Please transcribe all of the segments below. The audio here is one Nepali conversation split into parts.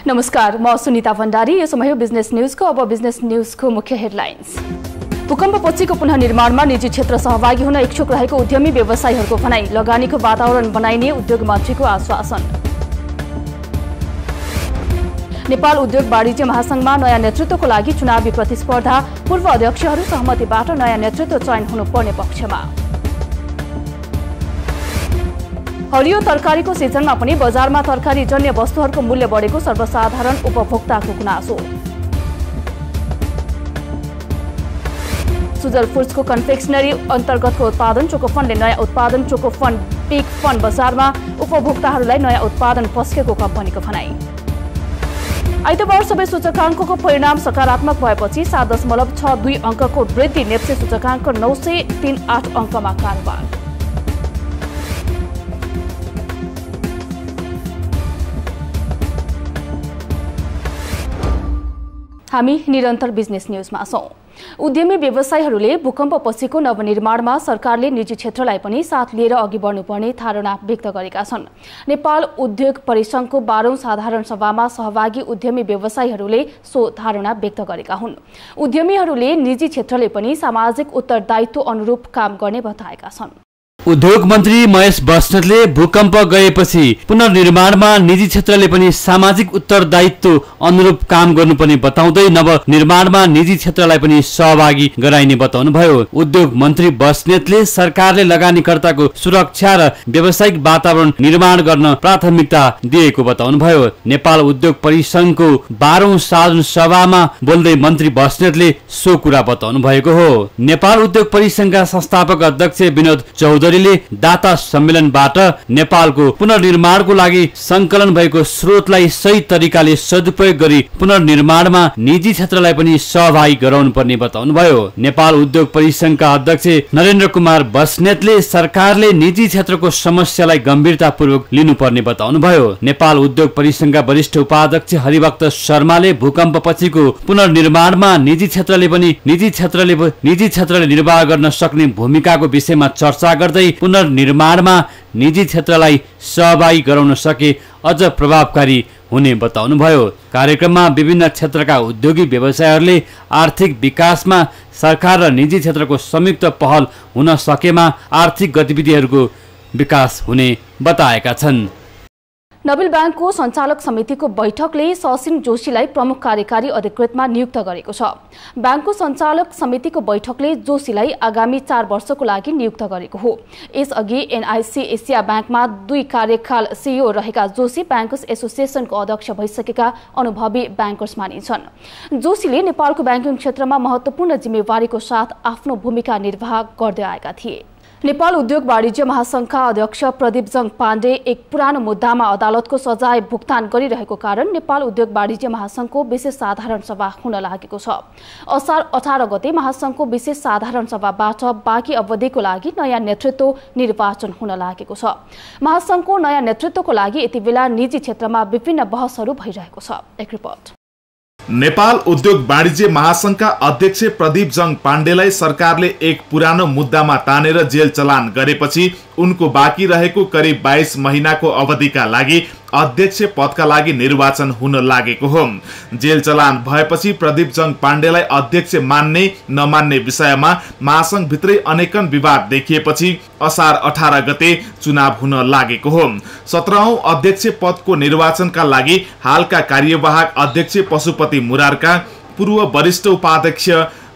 नमस्कार, म सुनिता भण्डारी। यो समय बिजनेस न्यूजको। अब बिजनेस न्यूजको मुख्य हेडलाइन्स। भूकम्पपछिको पुनर्निर्माणमा निजी क्षेत्र सहभागी हुन इच्छुक रहेको उद्यमी व्यवसायीहरूको भनाई। लगानीको वातावरण बनाइने उद्योग मन्त्रीको आश्वासन। नेपाल उद्योग वाणिज्य महासंघमा नयाँ नेतृत्वको लागि चुनावी प्रतिस्पर्धा। पूर्व अध्यक्षहरू सहमतिबाट नयाँ नेतृत्व चयन हुनुपर्ने पक्षमा। हरियो तरकारीको सिजनमा पनि बजारमा तरकारी जन्य वस्तुहरूको मूल्य बढेको सर्वसाधारण उपभोक्ताको गुनासो। सुजल फुड्सको कन्फेक्सनरी अन्तर्गतको उत्पादन चोकोफनले नयाँ उत्पादन चोकोफन पिक फन बजारमा उपभोक्ताहरूलाई नयाँ उत्पादन पस्केको कम्पनीको भनाई। आइतबार सबै सूचकाङ्कको परिणाम सकारात्मक भएपछि 7.62 अङ्कको वृद्धि। नेप्से सूचकाङ्क 938 अङ्कमा कारोबार। हामी निरन्तर बिजनेस न्यूजमा छौं। उद्यमी व्यवसायीहरूले भूकम्पपछिको नवनिर्माणमा सरकारले निजी क्षेत्रलाई पनि साथ लिएर अघि बढ्नुपर्ने धारणा व्यक्त गरेका छन्। नेपाल उद्योग परिसंघको 12औं साधारण सभामा सहभागी उद्यमी व्यवसायीहरूले सो धारणा व्यक्त गरेका हुन्। उद्यमीहरूले निजी क्षेत्रले पनि सामाजिक उत्तरदायित्व अनुरूप काम गर्ने बताएका छन्। उद्योग मन्त्री महेश बस्नेतले भूकम्प गएपछि पुनर्निर्माणमा निजी क्षेत्रले पनि सामाजिक उत्तरदायित्व अनुरूप काम गर्नुपर्ने बताउँदै नवनिर्माणमा निजी क्षेत्रलाई पनि सहभागी गराइने बताउनुभयो। उद्योग मन्त्री बस्नेतले सरकारले लगानीकर्ताको सुरक्षा र व्यावसायिक वातावरण निर्माण गर्न प्राथमिकता दिएको बताउनुभयो। नेपाल उद्योग परिसंघको 12औं साधारण सभामा बोल्दै मन्त्री बस्नेतले सो कुरा बताउनु भएको हो। नेपाल उद्योग परिसंघका संस्थापक अध्यक्ष विनोद चौधरी दाता सम्मेलनबाट नेपालको पुनर्निर्माणको लागि संकलन भएको स्रोतलाई सही तरिकाले सदुपयोग गरी पुनर्निर्माणमा निजी क्षेत्रलाई पनि सहभागी गराउनु पर्ने बताउनुभयो। नेपाल उद्योग परिसंघका अध्यक्ष नरेन्द्र कुमार बस्नेतले सरकारले निजी क्षेत्रको समस्यालाई गम्भीरतापूर्वक लिनुपर्ने बताउनुभयो। नेपाल उद्योग परिसंघका वरिष्ठ उपाध्यक्ष हरिभक्त शर्माले भूकम्पपछिको पुनर्निर्माणमा निजी क्षेत्रले निर्वाह गर्न सक्ने भूमिकाको विषयमा चर्चा गर्दै पुनर्निर्माणमा निजी क्षेत्रलाई सहभागी गराउन सके अझ प्रभावकारी हुने बताउनुभयो। कार्यक्रममा विभिन्न क्षेत्रका उद्योगी व्यवसायीहरूले आर्थिक विकासमा सरकार र निजी क्षेत्रको संयुक्त पहल हुन सकेमा आर्थिक गतिविधिहरूको विकास हुने बताएका छन्। नबिल ब्याङ्कको सञ्चालक समितिको बैठकले ससिन जोशीलाई प्रमुख कार्यकारी अधिकृतमा नियुक्त गरेको छ। ब्याङ्कको सञ्चालक समितिको बैठकले जोशीलाई आगामी 4 वर्षको लागि नियुक्त गरेको हो। यसअघि एनआईसी एसिया ब्याङ्कमा 2 कार्यकाल सीईओ रहेका जोशी ब्याङ्कर्स एसोसिएसनको अध्यक्ष भइसकेका अनुभवी ब्याङ्कर्स मानिन्छन्। जोशीले नेपालको ब्याङ्किङ क्षेत्रमा महत्त्वपूर्ण जिम्मेवारीको साथ आफ्नो भूमिका निर्वाह गर्दै आएका थिए। नेपाल उद्योग वाणिज्य महासंघका अध्यक्ष प्रदीप जङ पाण्डे एक पुरानो मुद्दामा अदालतको सजाय भुक्तान गरिरहेको कारण नेपाल उद्योग वाणिज्य महासंघको विशेष साधारण सभा हुन लागेको छ। असार 18 गते महासंघको विशेष साधारण सभाबाट बाँकी अवधिको लागि नयाँ नेतृत्व निर्वाचन हुन लागेको छ। महासंघको नयाँ नेतृत्वको लागि यति बेला निजी क्षेत्रमा विभिन्न बहसहरू भइरहेको छ। एक रिपोर्ट। नेपाल उद्योग वाणिज्य महासंघका अध्यक्ष प्रदीप जङ पाण्डेलाई सरकारले एक पुरानो मुद्दामा तानेर जेल चलान गरेपछि उनको बाँकी रहेको करिब 22 महिनाको अवधिका लागि अध्यक्ष पदका लागि निर्वाचन हुन लागेको हो। जेल चलान भएपछि प्रदीप जङ पाण्डेलाई अध्यक्ष मान्ने नमान्ने विषयमा महासंघ भित्रै अनेकन विवाद देखिएपछि असार 18 गते चुनाव हुन लागेको हो। 17औं अध्यक्ष पदको निर्वाचनका लागि हालका कार्यवाहक अध्यक्ष पशुपति मुरारका, पूर्व वरिष्ठ उपाध्यक्ष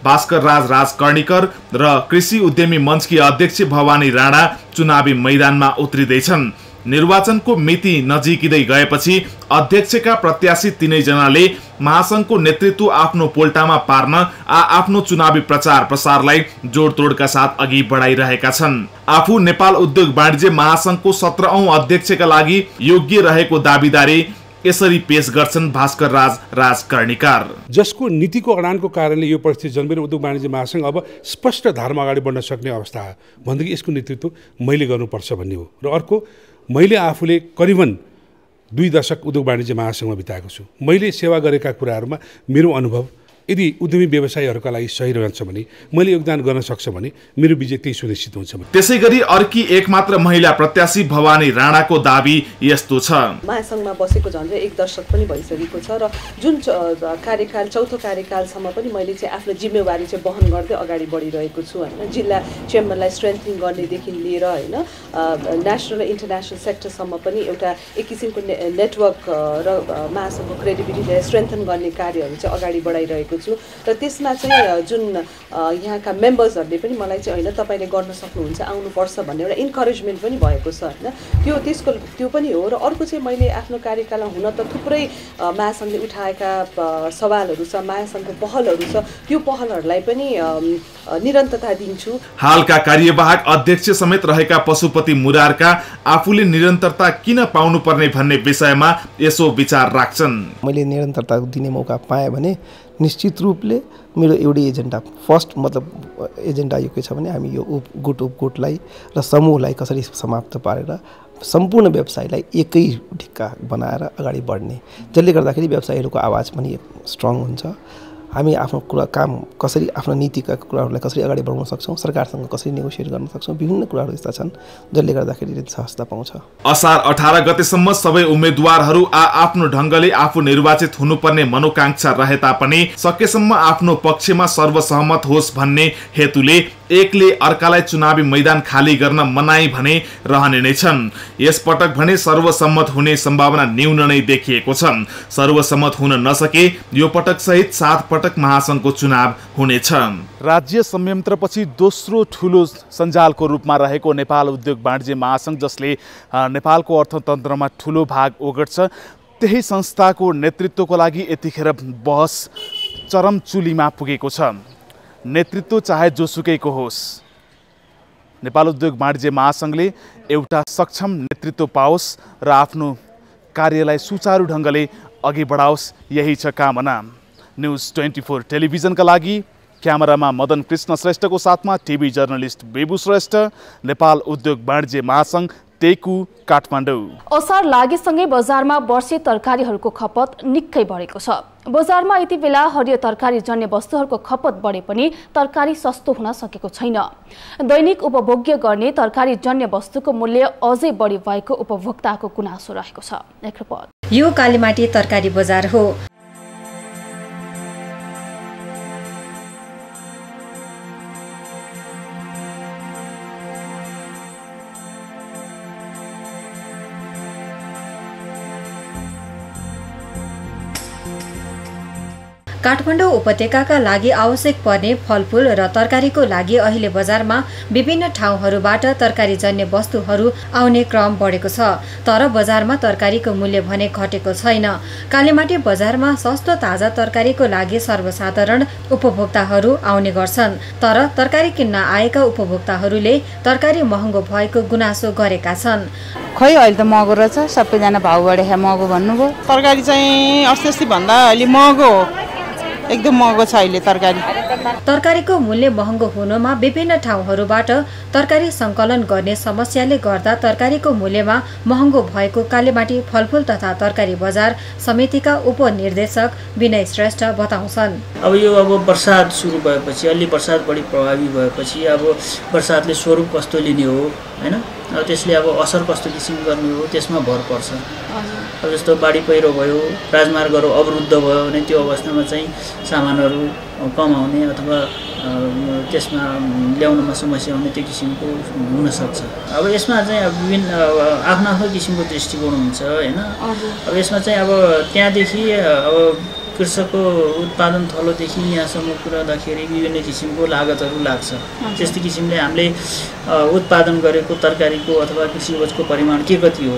भास्कर राज राजकर्णिकर र कृषि उद्यमी मञ्चकी अध्यक्ष भवानी राणा चुनावी मैदानमा उत्रिँदैछन्। निर्वाचनको मिति नजिकिँदै गएपछि अध्यक्षका प्रत्याशी तीनै जनाले महासंघको नेतृत्व आफ्नो पोल्टामा पार्न आफ्नो चुनावी प्रचार प्रसारलाई जोडतोडका साथ अघि बढाइरहेका छन्। आफू नेपाल उद्योग वाणिज्य महासंघको 17औं अध्यक्षका लागि योग्य रहेको दाबीदारी यसरी पेश गर्छन् भास्कर राज राजकर्णिकार। जसको नीतिको अडानको कारणले यो परिस्थिति जन्मेर उद्योग वाणिज्य महासंघ अब स्पष्ट धारमा अगाडि बढ्न सक्ने अवस्था हो भनेदेखि यसको नेतृत्व मैले गर्नुपर्छ भन्ने हो। र अर्को, मैले आफूले करिबन 2 दशक उद्योग वाणिज्य महासंघमा बिताएको छु। मैले सेवा गरेका कुराहरूमा मेरो अनुभव यदि उद्यमी व्यवसायीहरूका लागि सही रहन्छ भने मैले योगदान गर्न सक्छु भने मेरो विजय त्यही सुनिश्चित हुन्छ। त्यसैगरी अर्की एकमात्र महिला प्रत्याशी भवानी राणाको दाबी यस्तो छ। महासंघमा बसेको झन्डै 1 दशक पनि भइसकेको छ र जुन कार्यकाल चौथो कार्यकालसम्म पनि मैले चाहिँ आफ्नो जिम्मेवारी चाहिँ वहन गर्दै अगाडि बढिरहेको छु हैन। जिल्ला चेम्बरलाई स्ट्रेन्थनिङ गर्नेदेखि लिएर हैन नेसनल र इन्टरनेसनल सेक्टरसम्म पनि एउटा एक किसिमको नेटवर्क र महासंघको क्रेडिबिलिटीलाई स्ट्रेन्थन गर्ने कार्यहरू चाहिँ अगाडि बढाइरहेको छु र त्यसमा चाहिँ जुन यहाँका मेम्बर्सहरूले पनि मलाई चाहिँ हैन तपाईले गर्न सक्नुहुन्छ आउनुपर्छ भन्ने एउटा इन्करेजमेन्ट पनि भएको छ हैन। त्यो पनि हो र अर्को चाहिँ मैले आफ्नो कार्यकालमा हुन त थुप्रै महासंघले उठाएका सवालहरू छ, महासंघको पहलहरू छ, त्यो पहलहरूलाई पनि निरन्तरता दिन्छु। हालका कार्यवाहक अध्यक्ष समेत रहेका पशुपति मुरारका आफूले निरन्तरता किन पाउनुपर्ने भन्ने विषयमा यसो विचार राख्छन्। मैले निरन्तरता दिने मौका पाएँ भने निश्चित रूपले मेरो एउटै एजेन्डा फर्स्ट मतलब एजेन्डा यो के छ भने हामी यो उपगुटलाई र समूहलाई कसरी समाप्त पारेर सम्पूर्ण व्यवसायलाई एकै ढिक्का बनाएर अगाडि बढ्ने, जसले गर्दाखेरि व्यवसायीहरूको आवाज पनि स्ट्रङ हुन्छ। हामी आफ्नो काम कसरी आफ्नो नीतिका कुराहरूलाई कसरी अगाडि बढाउन सक्छौँ, सरकारसँग कसरी नेगोसिएट गर्न सक्छौँ, विभिन्न कुराहरू यस्ता छन् जसले गर्दाखेरि सहजता पाउँछ। असार 18 गतेसम्म सबै उम्मेदवारहरू आफ्नो ढङ्गले आफू निर्वाचित हुनुपर्ने मनोकांक्षा रहे तापनि सकेसम्म आफ्नो पक्षमा सर्वसहमत होस् भन्ने हेतुले एकले अर्कालाई चुनावी मैदान खाली गर्न मनाई भने रहने नै छन्। यसपटक भने सर्वसम्मत हुने सम्भावना न्यून नै देखिएको छ। सर्वसम्मत हुन नसके यो पटक सहित 7 पटक महासंघको चुनाव हुनेछ। राज्य संयन्त्रपछि दोस्रो ठूलो सञ्जालको रूपमा रहेको नेपाल उद्योग वाणिज्य महासंघ, जसले नेपालको अर्थतन्त्रमा ठूलो भाग ओगट्छ, त्यही संस्थाको नेतृत्वको लागि यतिखेर बहस चरम चुलीमा पुगेको छ। नेतृत्व चाहे जोसुकैको होस्, नेपाल उद्योग वाणिज्य महासंघले एउटा सक्षम नेतृत्व पाओस् र आफ्नो कार्यलाई सुचारू ढङ्गले अघि बढाओस्, यही छ कामना। न्यूज 24 टेलिभिजनका लागि क्यामेरामा मदन कृष्ण श्रेष्ठको साथमा टिभी जर्नलिस्ट बेबु श्रेष्ठ, नेपाल उद्योग वाणिज्य महासंघ, तेकु, काठमाडौँ। असार लागेसँगै बजारमा वर्षे तरकारीहरूको खपत निकै बढेको छ। बजारमा यति बेला हरियो तरकारी जन्य वस्तुहरूको खपत बढे पनि तरकारी सस्तो हुन सकेको छैन। दैनिक उपभोग्य गर्ने तरकारी जन्य वस्तुको मूल्य अझै बढी भएको उपभोक्ताको गुनासो रहेको छ। एक रिपोर्ट। यो कालीमाटी तरकारी बजार हो। काठमाडौँ उपत्यकाका लागि आवश्यक पर्ने फलफूल र तरकारीको लागि अहिले बजारमा विभिन्न ठाउँहरूबाट तरकारीजन्य वस्तुहरू आउने क्रम बढेको छ। तर बजारमा तरकारीको मूल्य भने घटेको छैन। कालीमाटी बजारमा सस्तो ताजा तरकारीको लागि सर्वसाधारण उपभोक्ताहरू आउने गर्छन्। तर तरकारी किन्न आएका उपभोक्ताहरूले तरकारी महँगो भएको गुनासो गरेका छन्। खै अहिले त महँगो रहेछ, सबैजना भाउ बढेको महँगो भन्नुभयो। तरकारी चाहिँ अस्ति भन्दा अलि महँगो हो, एकदम महँगो छ अहिले तरकारी। तरकारीको मूल्य महँगो हुनुमा विभिन्न ठाउँहरूबाट तरकारी संकलन गर्ने समस्याले गर्दा तरकारीको मूल्यमा महँगो भएको कालीमाटी फलफूल तथा तरकारी बजार समितिका उपनिर्देशक विनय श्रेष्ठ बताउँछन्। अब यो बर्सात सुरु भएपछि, अलि बर्सात बढी प्रभावी भएपछि अब बर्सातले स्वरूप कस्तो लिने हो हैन, अब त्यसले असर कस्तो किसिम गर्ने हो त्यसमा भर पर्छ। अब जस्तो बाढी पहिरो भयो, राजमार्गहरू अवरुद्ध भयो भने त्यो अवस्थामा चाहिँ सामानहरू कम आउने अथवा त्यसमा ल्याउनमा समस्या हुने त्यो किसिमको हुनसक्छ। अब यसमा चाहिँ विभिन्न आफ्नो आफ्नो किसिमको दृष्टिकोण हुन्छ हैन। अब यसमा चाहिँ त्यहाँदेखि कृषकको उत्पादन थलोदेखि यहाँसम्म पुर्याउँदाखेरि विभिन्न किसिमको लागतहरू लाग्छ। त्यस्तै किसिमले हामीले उत्पादन गरेको तरकारीको अथवा कृषि उपजको परिमाण के कति हो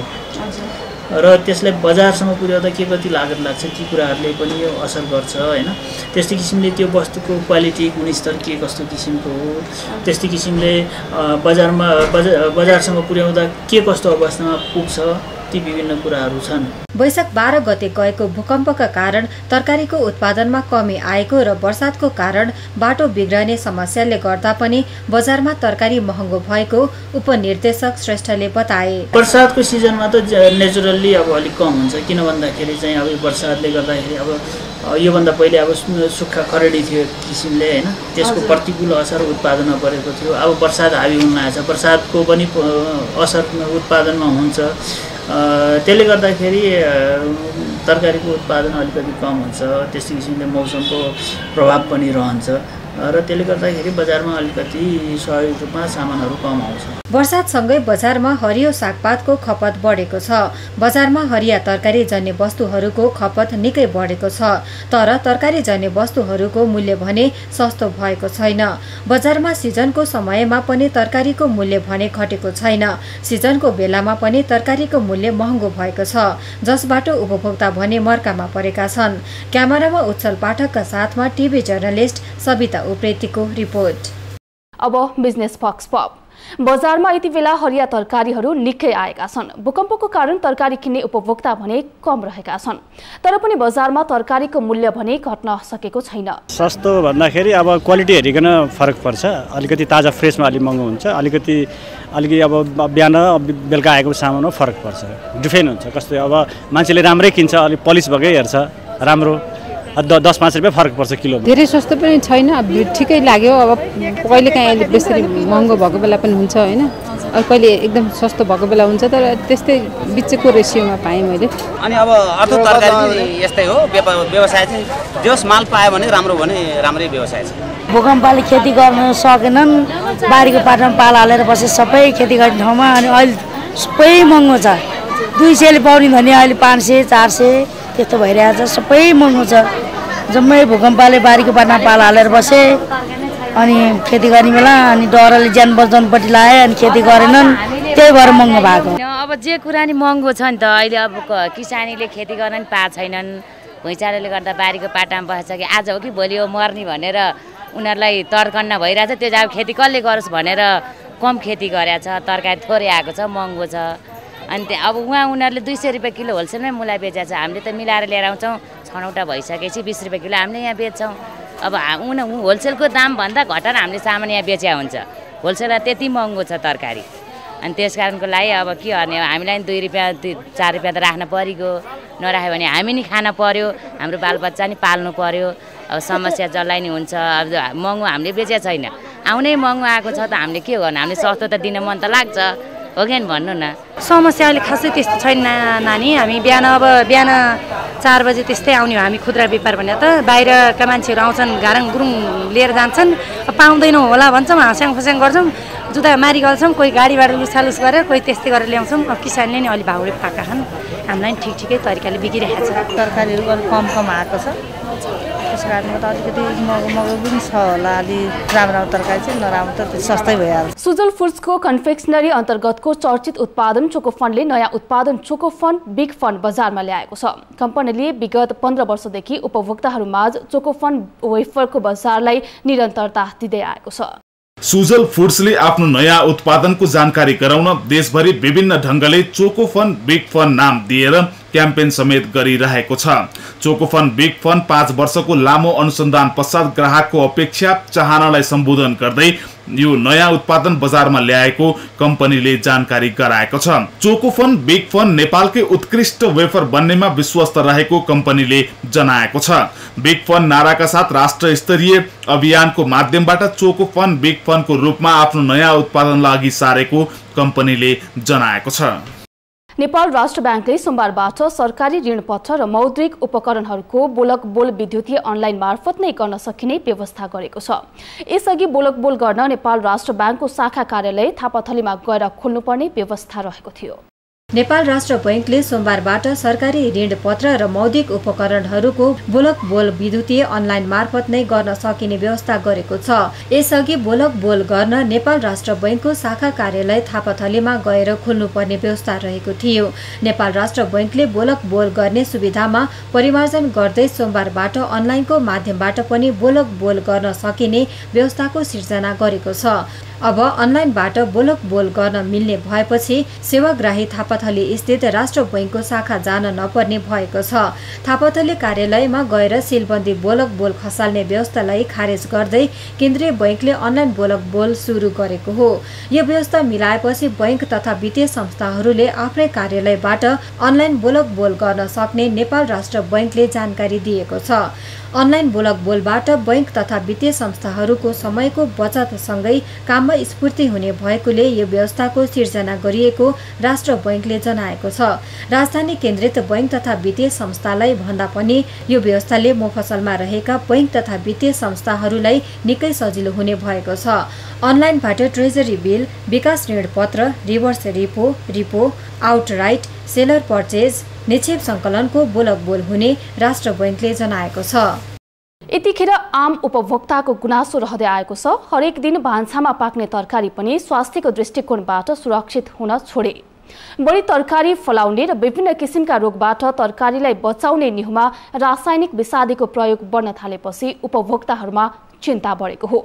र त्यसलाई बजारसम्म पुर्याउँदा के कति लागत लाग्छ, ती कुराहरूले पनि यो असर गर्छ हैन। त्यस्तै किसिमले त्यो वस्तुको क्वालिटी गुणस्तर के कस्तो किसिमको हो, त्यस्तै किसिमले बजारसम्म पुर्याउँदा के कस्तो अवस्थामा पुग्छ ती विभिन्न कुराहरू छन्। वैशाख 12 गते गएको भूकम्पका कारण तरकारीको उत्पादनमा कमी आएको र वर्षातको कारण बाटो बिग्रने समस्याले गर्दा पनि बजारमा तरकारी महँगो भएको उपनिर्देशक श्रेष्ठले बताए। बर्सातको सिजनमा त नेचुरल्ली अब अलिक कम हुन्छ, किन भन्दाखेरि चाहिँ अब बर्सातले गर्दाखेरि अब योभन्दा पहिले अब सुक्खा खरेडी थियो किसिमले होइन, त्यसको प्रतिकूल असर उत्पादनमा परेको थियो। अब बर्सात हाबी हुन लागेको छ, बर्सातको पनि असर उत्पादनमा हुन्छ। त्यसले गर्दाखेरि तरकारीको उत्पादन अलिकति कम हुन्छ, त्यस्तै किसिमले मौसमको प्रभाव पनि रहन्छ र त्यसले गर्दाखेरि बजारमा अलिकति स्वाभाविक रूपमा सामानहरू कम आउँछ। वर्षातसँगै बजारमा हरियो सागपातको खपत बढेको छ। बजारमा हरिया तरकारी जन्य वस्तुहरूको खपत निकै बढेको छ, तर तरकारी जन्य वस्तुहरूको मूल्य भने सस्तो भएको छैन। बजारमा सिजनको समयमा पनि तरकारीको मूल्य भने घटेको छैन। सिजनको बेलामा पनि तरकारीको मूल्य महँगो भएको छ, जसबाट उपभोक्ता भने मर्कामा परेका छन्। क्यामेरामा उत्सल पाठकका साथमा टिभी जर्नलिस्ट सबिता उप्रेतीको रिपोर्ट। अब बिजनेस फक्स पप। बजारमा यति बेला हरिया तरकारीहरू निकै आएका छन्। भूकम्पको कारण तरकारी किन्ने उपभोक्ता भने कम रहेका छन्, तर पनि बजारमा तरकारीको मूल्य भने घट्न सकेको छैन। सस्तो भन्दाखेरि अब क्वालिटी हेरिकन फरक पर्छ। अलिकति ताजा फ्रेसमा अलिक महँगो हुन्छ, अलिकति अब बिहान बेलुका आएको सामानमा फरक पर्छ, डिफरेन्ट हुन्छ। कस्तो अब मान्छेले राम्रै किन्छ, अलिक पलिस भएकै हेर्छ, राम्रो 10-5 रुपियाँ फरक पर्छ किलो। धेरै सस्तो पनि छैन, ठिकै लाग्यो। अब कहिले काहीँ अहिले बेसरी महँगो भएको बेला पनि हुन्छ होइन, अब कहिले एकदम सस्तो भएको बेला हुन्छ, तर त्यस्तै बिचको रेसियोमा पाएँ मैले। अनि अब अर्को तरकारी पनि यस्तै हो, व्यवसाय चाहिँ जस माल पायो भने राम्रो भने राम्रै व्यवसाय छ। भूकम्पले खेती गर्न सकेनन्, बारीको पाटमा पाल हालेर बसे सबै खेती गर्ने ठाउँमा। अनि अहिले सबै महँगो छ, 200ले पाउने भने अहिले 500-400 त्यस्तो भइरहेको छ, सबै महँगो छ। जम्मै भूकम्पले बारीको पाटमा पाल हालेर बसे, अनि खेती गर्ने बेला अनि डरले ज्यान बचाउनुपट्टि लाए, अनि खेती गरेनन्, त्यही भएर महँगो भएको। अब जे कुरा नि महँगो छ नि त। अहिले अब किसानीले खेती गर्न नि पाएको छैनन्, भुइँचालोले गर्दा बारीको पाटामा बसेछ कि आज हो कि भोलि हो मर्ने भनेर उनीहरूलाई तर्कन्न भइरहेछ। त्यो अब खेती कसले गरोस् भनेर कम खेती गरेछ, तरकारी थोरै आएको छ, महँगो छ। अनि अब उनीहरूले 200 रुपियाँ किलो होलसेलमै मुला बेचेको छ। हामीले त मिलाएर लिएर आउँछौँ, छनौटा भइसकेपछि 20 रुपियाँ किलो हामीले यहाँ बेच्छौँ। अब होलसेलको दामभन्दा घटाएर हामीले सामान यहाँ बेच्या हुन्छ। होलसेलमा त्यति महँगो छ तरकारी। अनि त्यस कारणको लागि अब के गर्ने, हामीलाई 2 रुपियाँ 4 रुपियाँ त राख्न परिगयो, नराख्यो भने हामी नि खान पर्यो, हाम्रो बालबच्चा नि पाल्नु पर्यो। अब समस्या जसलाई नि हुन्छ। अब महँगो हामीले बेचेको छैन, आउनै महँगो आएको छ त हामीले के गर्नु, हामीले सस्तो त दिन मन त लाग्छ, हो कि भन्नु न। समस्या अहिले खासै त्यस्तो छैन नानी। हामी बिहान 4 बजे त्यस्तै आउने हो हामी खुद्रा व्यापार भने त। बाहिरका मान्छेहरू आउँछन्, घारङ गुरुङ लिएर जान्छन्, पाउँदैनौँ होला भन्छौँ, हाँस्याङ फस्याङ गर्छौँ, जुत्ता मारी गर्छौँ, कोही गाडीबाट लुसालुस गरेर, कोही त्यस्तै गरेर ल्याउँछौँ। अब किसानले नि अलि भाउले पाएका छन्, हामीलाई ठिकै तरिकाले बिग्रिरहेको छ। तरकारीहरू अलिक कम आएको छ, त्यस कारणले त अलिकति महँगो पनि छ होला। अलि राम्रो तरकारी चाहिँ नराम्रो त सस्तै भइहाल्छ। सुजल फुड्सको कन्फेक्सनरी अन्तर्गतको चर्चित उत्पादन चोकोफनले नयाँ उत्पादन चोकोफन बिग फन बजारमा ल्याएको छ। कम्पनीले विगत 15 वर्षदेखि उपभोक्ताहरूमाझ चोकोफन वेफरको बजारलाई निरन्तरता दिँदै आएको छ। सुजल फुड्सले आफ्नो नयाँ उत्पादनको जानकारी गराउन देशभरि विभिन्न ढंगले चोकोफन बिग फन नाम दिएर क्याम्पेन समेत गरिरहेको छ। चोकोफन बिग फन 5 वर्षको लामो अनुसन्धान पश्चात ग्राहकको अपेक्षा चाहनालाई सम्बोधन गर्दै यो नयाँ उत्पादन बजारमा ल्याएको कम्पनीले जानकारी गराएको छ। चोकोफन बिग फन नेपालकै उत्कृष्ट वेफर बन्नेमा विश्वस्त रहेको कम्पनीले जनाएको छ। बिग फन नाराका साथ राष्ट्र स्तरीय अभियानको माध्यमबाट चोकोफन बिग फनको रूपमा आफ्नो नयाँ उत्पादनलाई अघि सारेको कम्पनीले जनाएको छ। नेपाल राष्ट्र ब्याङ्कले सोमबारबाट सरकारी ऋणपत्र र मौद्रिक उपकरणहरूको बोलक बोल विद्युतीय अनलाइन मार्फत नै गर्न सकिने व्यवस्था गरेको छ। यसअघि बोलक बोल गर्न नेपाल राष्ट्र ब्याङ्कको शाखा कार्यालय थापाथलीमा गएर खोल्नुपर्ने व्यवस्था रहेको थियो। नेपाल राष्ट्र बैंकले सोमबारबाट सरकारी ऋण पत्र र मौद्रिक उपकरणहरूको बोलक बोल विद्युतीय अनलाइन मार्फत नै गर्न सकिने व्यवस्था गरेको छ। यसअघि बोलक बोल गर्न नेपाल राष्ट्र बैंकको शाखा कार्यालय थापाथलीमा गएर खोल्नुपर्ने व्यवस्था रहेको थियो। नेपाल राष्ट्र बैंकले बोलक बोल गर्ने सुविधामा परिमार्जन गर्दै सोमबारबाट अनलाइनको माध्यमबाट पनि बोलक बोल गर्न सकिने व्यवस्थाको सिर्जना गरेको छ। अब अनलाइनबाट बोलक बोल गर्न मिल्ने भएपछि सेवाग्राही थापाथली स्थित राष्ट्र बैंकको शाखा जान नपर्ने भएको छ। थापाथली कार्यालयमा गएर सिलबन्दी बोलक बोल खसाल्ने व्यवस्थालाई खारेज गर्दै केन्द्रीय बैंकले अनलाइन बोलक बोल सुरु गरेको हो। यो व्यवस्था मिलाएपछि बैंक तथा वित्तीय संस्थाहरूले आफ्नै कार्यालयबाट अनलाइन बोलक बोल गर्न सक्ने नेपाल राष्ट्र बैंकले जानकारी दिएको छ। अनलाइन बोलक बोलबाट बैंक तथा वित्तीय संस्थाहरूको समयको बचतसँगै काममा स्फूर्ति हुने भएकोले यो व्यवस्थाको सिर्जना गरिएको राष्ट्र बैंकले जनाएको छ। राजधानी केन्द्रित बैंक तथा वित्तीय संस्थालाई भन्दा पनि यो व्यवस्थाले मोफसलमा रहेका बैंक तथा वित्तीय संस्थाहरूलाई निकै सजिलो हुने भएको छ। अनलाइनबाट ट्रेजरी बिल, विकास ऋण पत्र, reverse repo, repo, outright, seller purchase, निक्षेप सङ्कलनको बोलक बोल हुने राष्ट्र बैंकले जनाएको छ। यतिखेर आम उपभोक्ताको गुनासो रहँदै आएको छ। हरेक दिन भान्सामा पाक्ने तरकारी पनि स्वास्थ्यको दृष्टिकोणबाट सुरक्षित हुन छोडे। बढी तरकारी फलाउने र विभिन्न किसिमका रोगबाट तरकारीलाई बचाउने निहुमा रासायनिक विषादीको प्रयोग बढ्न थालेपछि उपभोक्ताहरूमा चिन्ता बढेको हो।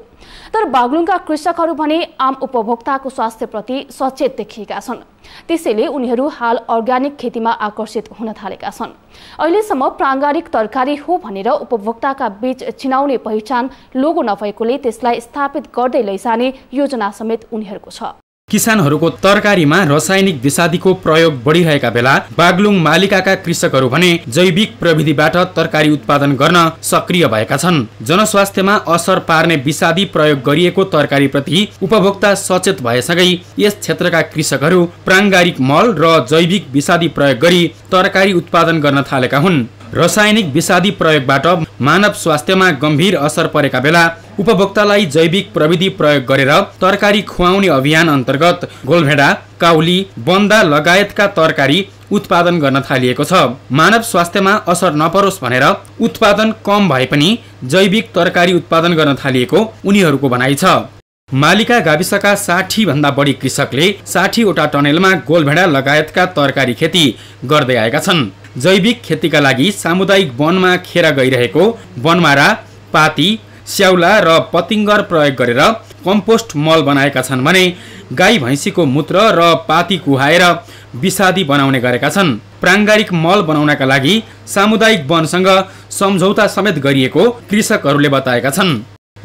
तर बागलुङका कृषकहरू भने आम उपभोक्ताको स्वास्थ्यप्रति सचेत देखिएका छन्। त्यसैले उनीहरू हाल अर्ग्यानिक खेतीमा आकर्षित हुन थालेका छन्। अहिलेसम्म प्राङ्गारिक तरकारी हो भनेर उपभोक्ताका बीच चिनाउने पहिचान लोगो नभएकोले त्यसलाई स्थापित गर्दै लैजाने योजना समेत उनीहरूको छ। किसानहरूको तरकारीमा रासायनिक विषादीको प्रयोग बढिरहेका बेला बागलुङ मालिकाका कृषकहरू भने जैविक प्रविधिबाट तरकारी उत्पादन गर्न सक्रिय भएका छन्। जनस्वास्थ्यमा असर पार्ने विषादी प्रयोग गरिएको तरकारीप्रति उपभोक्ता सचेत भएसँगै यस क्षेत्रका कृषकहरू प्राङ्गारिक मल र जैविक विषादी प्रयोग गरी तरकारी उत्पादन गर्न थालेका हुन्। रासायनिक विषादी प्रयोगबाट मानव स्वास्थ्यमा गम्भीर असर परेका बेला उपभोक्तालाई जैविक प्रविधि प्रयोग गरेर तरकारी खुवाउने अभियान अन्तर्गत गोलभेडा, काउली, बन्दा लगायतका तरकारी उत्पादन गर्न थालिएको छ। मानव स्वास्थ्यमा असर नपरोस् भनेर उत्पादन कम भए पनि जैविक तरकारी उत्पादन गर्न थालिएको उनीहरूको भनाइ छ। मालिका गाविसका 60 भन्दा बढी कृषकले 60 वटा टनेलमा गोलभेडा लगायतका तरकारी खेती गर्दै आएका छन्। जैविक खेतीका लागि सामुदायिक वनमा खेर गइरहेको वनमारा, पाती, स्याउला र पतिङ्गर प्रयोग गरेर कम्पोस्ट मल बनाएका छन् भने गाई भैँसीको मूत्र र पाती कुहाएर विषादी बनाउने गरेका छन्। प्राङ्गारिक मल बनाउनका लागि सामुदायिक वनसँग सम्झौता समेत गरिएको कृषकहरूले बताएका छन्।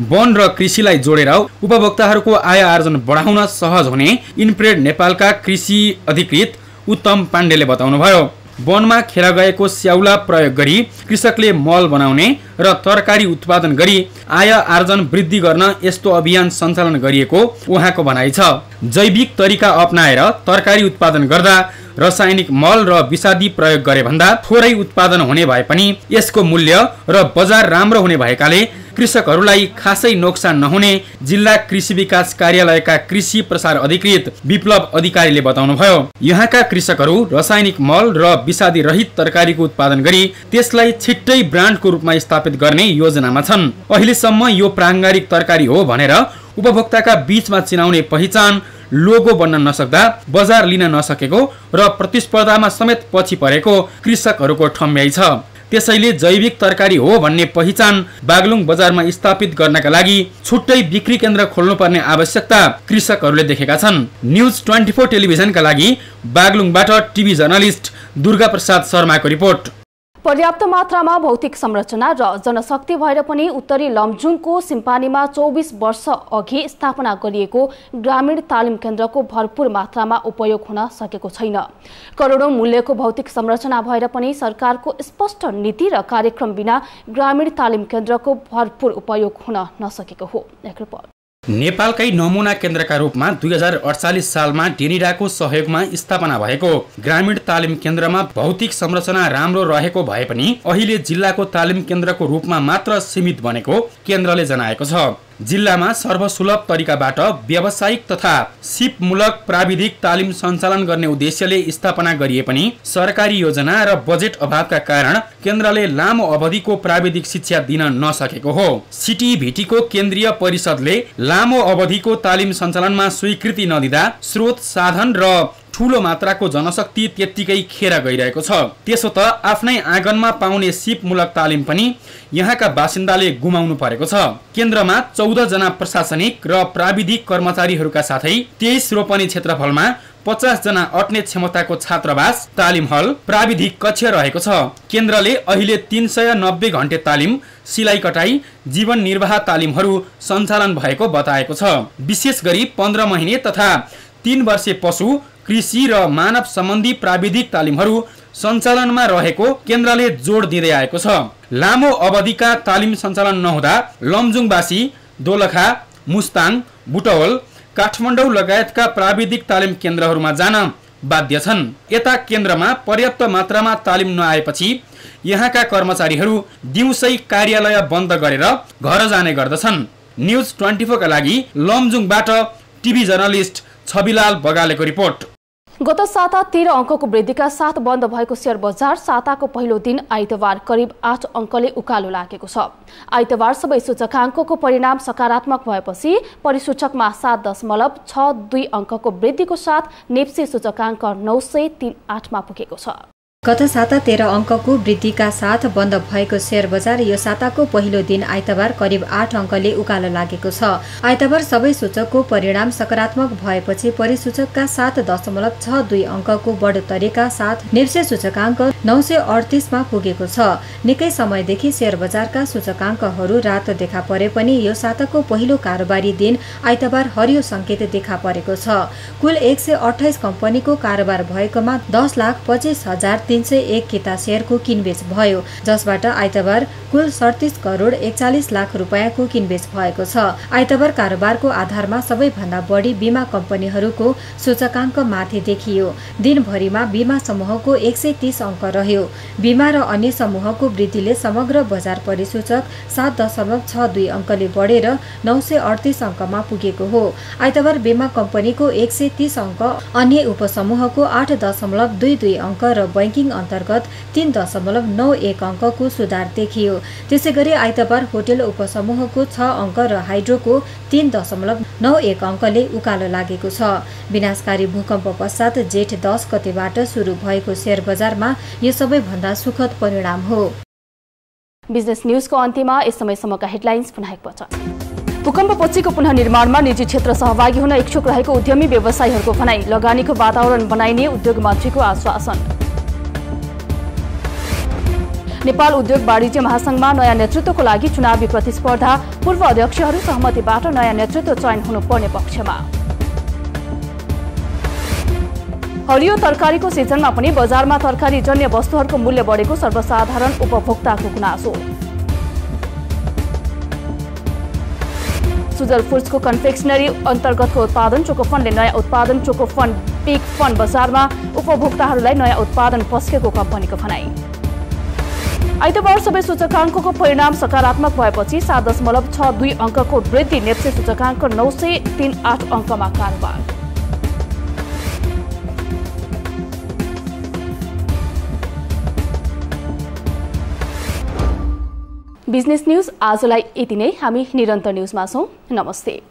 वन र कृषिलाई जोडेर उपभोक्ताहरूको आय आर्जन बढाउन सहज हुने इन्प्रेड नेपालका कृषि अधिकृत उत्तम पाण्डेले बताउनुभयो। वनमा खेर गएको स्याउला प्रयोग गरी कृषकले मल बनाउने र तरकारी उत्पादन गरी आय आर्जन वृद्धि गर्न यस्तो अभियान सञ्चालन गरिएको उहाँको भनाइ छ। जैविक तरिका अपनाएर तरकारी उत्पादन गर्दा रासायनिक मल र विषादी प्रयोग गरे भन्दा थोरै उत्पादन हुने भए पनि यसको मूल्य र बजार राम्रो हुने भएकाले कृषकहरूलाई खासै नोक्सान नहुने जिल्ला कृषि विकास कार्यालयका कृषि प्रसार अधिकृत विप्लव अधिकारीले बताउनुभयो। यहाँका कृषकहरू रासायनिक मल र विषादी रहित तरकारीको उत्पादन गरी त्यसलाई छिट्टै ब्रान्डको रूपमा स्थापित गर्ने योजनामा छन्। अहिलेसम्म यो प्राङ्गारिक तरकारी हो भनेर उपभोक्ताका बीचमा चिनाउने पहिचान लोगो बन्न नसक्दा बजार लिन नसकेको र प्रतिस्पर्धामा समेत पछि परेको कृषकहरूको ठम्ब्याइ छ। त्यसैले जैविक तरकारी हो भन्ने पहिचान बागलुङ बजारमा स्थापित गर्नका लागि छुट्टै बिक्री केन्द्र खोल्नुपर्ने आवश्यकता कृषकहरूले देखेका छन्। न्युज 24 टेलिभिजनका लागि बागलुङबाट टिभी जर्नलिस्ट दुर्गा प्रसाद शर्माको रिपोर्ट। पर्याप्त मात्रामा भौतिक संरचना र जनशक्ति भएर पनि उत्तरी लमजुङको सिम्पानीमा 24 वर्ष अघि स्थापना गरिएको ग्रामीण तालिम केन्द्रको भरपूर मात्रामा उपयोग हुन सकेको छैन। करोडौं मूल्यको भौतिक संरचना भएर पनि सरकारको स्पष्ट नीति र कार्यक्रम बिना ग्रामीण तालिम केन्द्रको भरपूर उपयोग हुन नसकेको हो। एक रिपोर्ट। नेपालकै नमुना केन्द्रका रूपमा 2048 सालमा डेनिडाको सहयोगमा स्थापना भएको ग्रामीण तालिम केन्द्रमा भौतिक संरचना राम्रो रहेको भए पनि अहिले जिल्लाको तालिम केन्द्रको रूपमा मात्र सीमित बनेको केन्द्रले जनाएको छ। जिल्लामा सर्वसुलभ तरिकाबाट व्यावसायिक तथा सिपमूलक प्राविधिक तालिम सञ्चालन गर्ने उद्देश्यले स्थापना गरिए पनि सरकारी योजना र बजेट अभावका कारण केन्द्रले लामो अवधिको प्राविधिक शिक्षा दिन नसकेको हो। सिटिभिटीको केन्द्रीय परिषदले लामो अवधिको तालिम सञ्चालनमा स्वीकृति नदिँदा स्रोत साधन र ठूलो मात्राको जनशक्ति त्यत्तिकै खेर गइरहेको छ। त्यसो त आफ्नै आँगनमा पाउने सिपमूलक तालिम पनि यहाँका बासिन्दाले गुमाउनु परेको छ। केन्द्रमा 14 जना प्रशासनिक र प्राविधिक कर्मचारीहरूका साथै 23 रोपनी क्षेत्रफलमा 50 जना अट्ने क्षमताको छात्रावास, तालिम हल, प्राविधिक कक्ष रहेको छ। केन्द्रले अहिले 390 घण्टे तालिम, सिलाइ कटाई, जीवन निर्वाह तालिमहरू सञ्चालन भएको बताएको छ। विशेष गरी 15 महिने तथा 3 वर्षे पशु, कृषि र मानव सम्बन्धी प्राविधिक तालिमहरू सञ्चालनमा रहेको केन्द्रले जोड दिँदै आएको छ। लामो अवधिका तालिम सञ्चालन नहुँदा लमजुङवासी दोलखा, मुस्ताङ, बुटवल, काठमाडौँ लगायतका प्राविधिक तालिम केन्द्रहरूमा जान बाध्य छन्। यता केन्द्रमा पर्याप्त मात्रामा तालिम नआएपछि यहाँका कर्मचारीहरू दिउँसै कार्यालय बन्द गरेर घर जाने गर्दछन्। न्युज 24 का लागि लमजुङबाट टिभी जर्नलिस्ट छविलाल बगालेको रिपोर्ट। गत साता 13 अङ्कको वृद्धिका साथ बन्द भएको शेयर बजार साताको पहिलो दिन आइतबार करिब 8 अङ्कले उकालो लागेको छ। आइतबार सबै सूचकाङ्कको परिणाम सकारात्मक भएपछि परिसूचकमा 7.62 अङ्कको वृद्धिको साथ नेप्से सूचकाङ्क 938 मा पुगेको छ। गत साता 13 अङ्कको वृद्धिका साथ बन्द भएको शेयर बजार यो साताको पहिलो दिन आइतबार करिब 8 अङ्कले उकालो लागेको छ। आइतबार सबै सूचकको परिणाम सकारात्मक भएपछि परिसूचकका 7.62 अङ्कको बढोत्तरीका साथ नेप्से सूचकाङ्क 938 मा पुगेको छ। निकै समयदेखि शेयर बजारका सूचकाङ्कहरू रातो देखा परे पनि यो साताको पहिलो कारोबारी दिन आइतबार हरियो सङ्केत देखा परेको छ। कुल 128 कम्पनीको कारोबार भएकोमा 10,25,301 किता शेयरको किनबेच भयो, जसबाट आइतबार कुल 37 करोड 41 लाख रुपैयाँको किनबेच भएको छ। आइतबार कारोबारको आधारमा सबैभन्दा बढी बीमा कम्पनीहरूको सूचकाङ्क माथि देखियो। दिनभरिमा बीमा समूहको 130 अङ्क रह्यो। बीमा र अन्य समूहको वृद्धिले समग्र बजार परिसूचक 7.62 अङ्कले बढेर 938 अङ्कमा पुगेको हो। आइतबार बीमा कम्पनीको 130 अङ्क, अन्य उपसमूहको 8.22 अङ्क र बैंकिङ अन्तर्गत 3.91 अङ्कको सुधार देखियो। त्यसैगरी आइतबार होटेल उपसमूहको 6 अङ्क र हाइड्रोको 3.91 अङ्कले उकालो लागेको छ। विनाशकारी भूकम्प पश्चात जेठ 10 गतेबाट सुरु भएको शेयर बजारमा यो सबैभन्दा सुखद परिणाम हो। बिजनेस न्यूजको अन्त्यमा यस समयसम्मका हेडलाइन्स पुनः एकपटक। भूकम्पपछिको पुनर्निर्माणमा निजी क्षेत्र सहभागी हुन इच्छुक रहेको उद्यमी व्यवसायीहरूको भनाई, लगानीको वातावरण बनाइने उद्योग मन्त्रीको आश्वासन। नेपाल उद्योग वाणिज्य महासंघमा नयाँ नेतृत्वको लागि चुनावी प्रतिस्पर्धा, पूर्व अध्यक्षहरू सहमतिबाट नयाँ नेतृत्व चयन हुनुपर्ने पक्षमा। हरियो तरकारीको सिजनमा पनि बजारमा तरकारी जन्य वस्तुहरूको मूल्य बढेको सर्वसाधारण उपभोक्ताको गुनासो। सुजल फुड्सको कन्फेक्सनरी अन्तर्गतको उत्पादन चोकोफनले नयाँ उत्पादन चोकोफन पिक फन बजारमा उपभोक्ताहरूलाई नयाँ उत्पादन पस्केको कम्पनीको भनाई। आइतबार सबै सूचकाङ्कको परिणाम सकारात्मक भएपछि 7.62 अङ्कको वृद्धि, नेप्से सूचकाङ्क 938 अङ्कमा कारोबार। बिजनेस न्यूज आजलाई यति नै। हामी निरन्तर न्यूजमा छौं। नमस्ते।